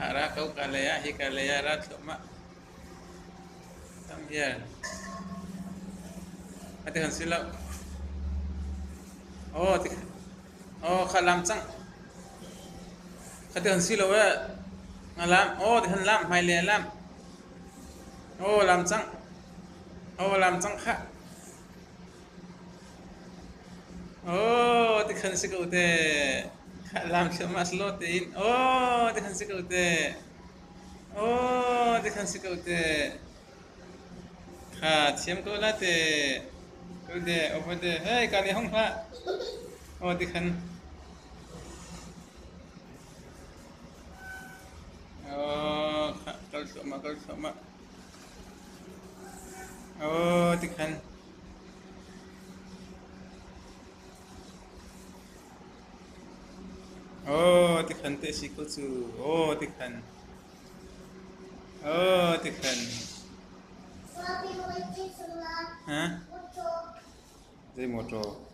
Ara kau kalaya hi kalaya rat ma tam here ati han sila oh ti oh khalam chang ati han sila wa ngalam oh ti han lam hai le lam oh lam chang oh lam chang kha oh ti khan sika ute lam chama slot in oh ti khan sika ute oh ti khan sika ute chiếm cô là thế tôi để ở bên đây hey cái này không phải thì khăn kalau sama thì khăn thì khăn thế sĩ cô chú thì khăn thì khăn hả dây motor